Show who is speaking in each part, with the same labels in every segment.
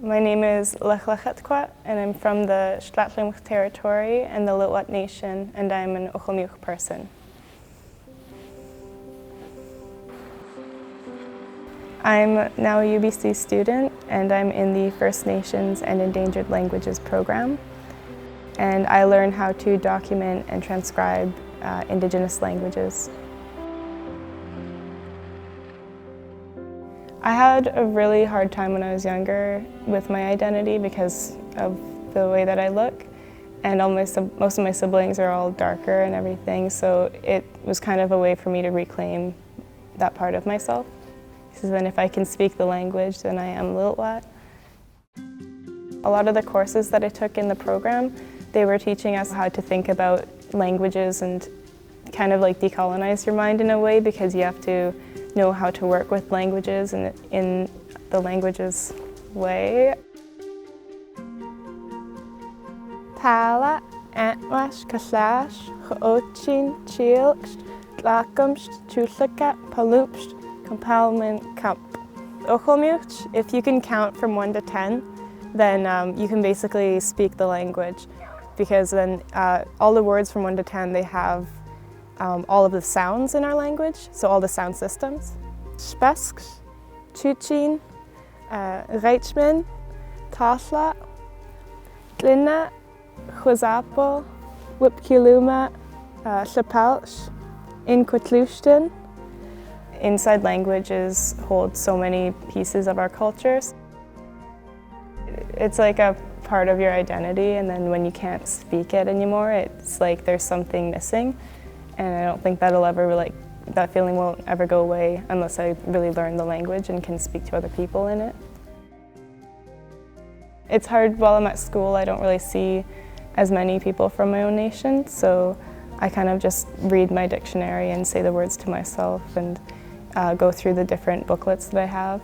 Speaker 1: My name is Lexlixatkwa7 and I'm from the Lexlixatkwa territory and the Lil'wat nation, and I'm an Ucwalmícwts person. I'm now a UBC student and I'm in the First Nations and Endangered Languages program. And I learn how to document and transcribe Indigenous languages. I had a really hard time when I was younger with my identity because of the way that I look, and most of my siblings are all darker and everything, so it was kind of a way for me to reclaim that part of myself. So then if I can speak the language, then I am Lil'wat. A lot of the courses that I took in the program, they were teaching us how to think about languages and kind of like decolonize your mind in a way, because you have to know how to work with languages and in the language's way. Tala, antwash, kaslash, choochin, chilks, tlakumst, chusakat, palupst, compalman, kamp. Ucwalmícwts, if you can count from 1 to 10, then you can basically speak the language, because then all the words from 1 to 10, they have all of the sounds in our language, so all the sound systems. Spesks, chuchin, reichman, tasla, glina, chwazapo, wipkiluma, chapalch, inquatlushten. Inside languages hold so many pieces of our cultures. It's like a part of your identity, and then when you can't speak it anymore, it's like there's something missing. And I don't think that feeling won't ever go away unless I really learn the language and can speak to other people in it. It's hard while I'm at school. I don't really see as many people from my own nation, so I kind of just read my dictionary and say the words to myself and go through the different booklets that I have.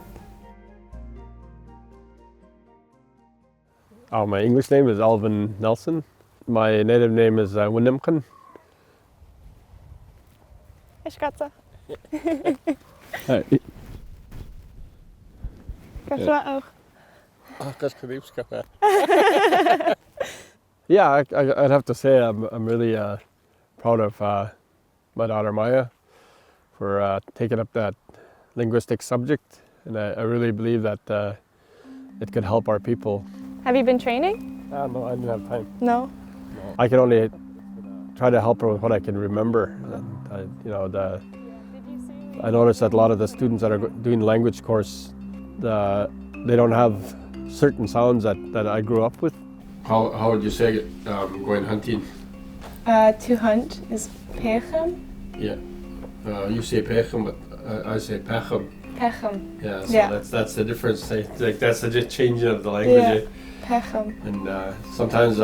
Speaker 2: My English name is Alvin Nelson. My native name is Winnimkin.
Speaker 1: Ishkatsa.
Speaker 2: Hi.
Speaker 1: Kaswa
Speaker 2: Yeah, I'd have to say I'm really proud of my daughter Maya for taking up that linguistic subject, and I really believe that it could help our people.
Speaker 1: Have you been training?
Speaker 2: No, I didn't have time.
Speaker 1: No?
Speaker 2: I can only try to help her with what I can remember. I noticed that a lot of the students that are doing language course, they don't have certain sounds that I grew up with. How would you say it, going hunting?
Speaker 1: To hunt is pechem.
Speaker 2: Yeah, you say pechem, but I say pechem.
Speaker 1: Pechem.
Speaker 2: Yeah, so that's the difference. Like that's the changing of the language.
Speaker 1: Yeah, pechem.
Speaker 2: And sometimes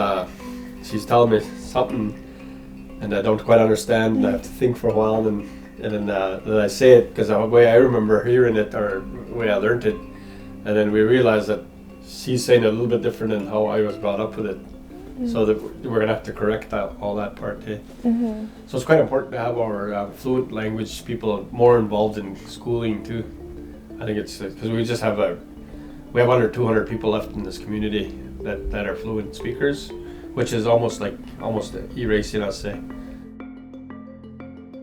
Speaker 2: she's telling me something and I don't quite understand. I have to think for a while, and then I say it because the way I remember hearing it or the way I learned it, and then we realize that she's saying it a little bit different than how I was brought up with it. Mm-hmm. So that we're going to have to correct all that part. Mm-hmm. So it's quite important to have our fluent language people more involved in schooling too. I think it's because we have under 200 people left in this community that are fluent speakers, which is almost erasing us.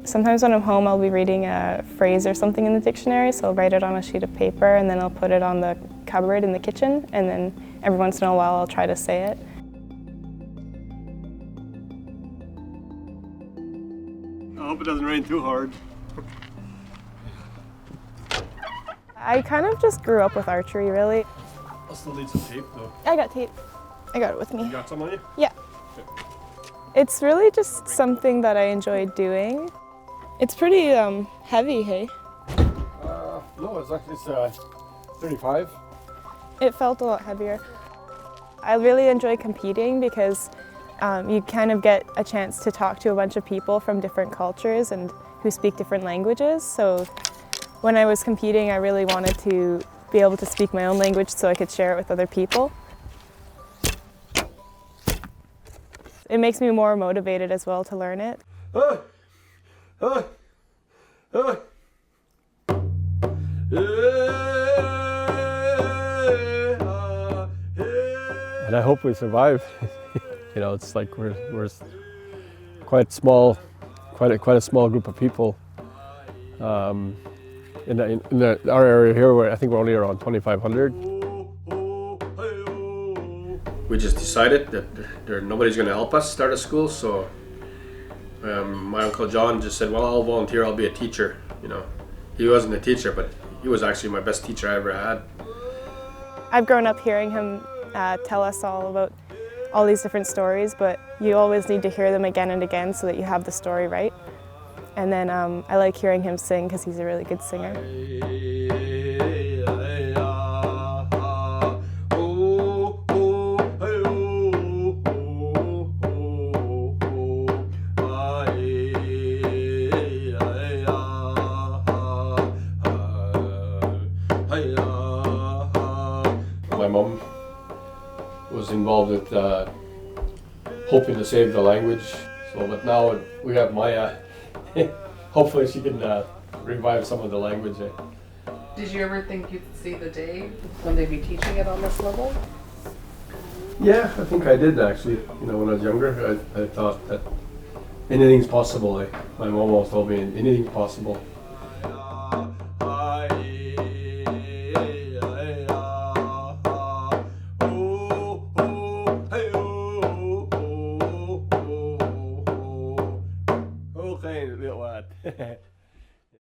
Speaker 1: Sometimes when I'm home, I'll be reading a phrase or something in the dictionary, so I'll write it on a sheet of paper and then I'll put it on the cupboard in the kitchen, and then every once in a while I'll try to say it.
Speaker 2: I hope it doesn't rain too hard.
Speaker 1: I kind of just grew up with archery, really.
Speaker 2: I'll still need some tape though.
Speaker 1: I got tape. I got it with me.
Speaker 2: You got some on you?
Speaker 1: Yeah.
Speaker 2: Okay.
Speaker 1: It's really just something that I enjoy doing. It's pretty heavy, hey?
Speaker 2: No, it's 35.
Speaker 1: It felt a lot heavier. I really enjoy competing because you kind of get a chance to talk to a bunch of people from different cultures and who speak different languages. So when I was competing, I really wanted to be able to speak my own language so I could share it with other people. It makes me more motivated as well to learn it.
Speaker 2: and I hope we survive. You know, it's like we're quite small, quite a small group of people. In our area here, where I think we're only around 2,500. We just decided that nobody's going to help us start a school, so my Uncle John just said, well, I'll volunteer, I'll be a teacher. You know, he wasn't a teacher, but he was actually my best teacher I ever had.
Speaker 1: I've grown up hearing him tell us all about all these different stories, but you always need to hear them again and again so that you have the story right. And then I like hearing him sing because he's a really good singer.
Speaker 2: My mom was involved with hoping to save the language. So, but now we have Maya. Hopefully she can revive some of the language.
Speaker 3: Did you ever think you'd see the day when they'd be teaching it on this level?
Speaker 2: Yeah, I think I did actually. You know, when I was younger, I thought that anything's possible. My mom always told me anything's possible.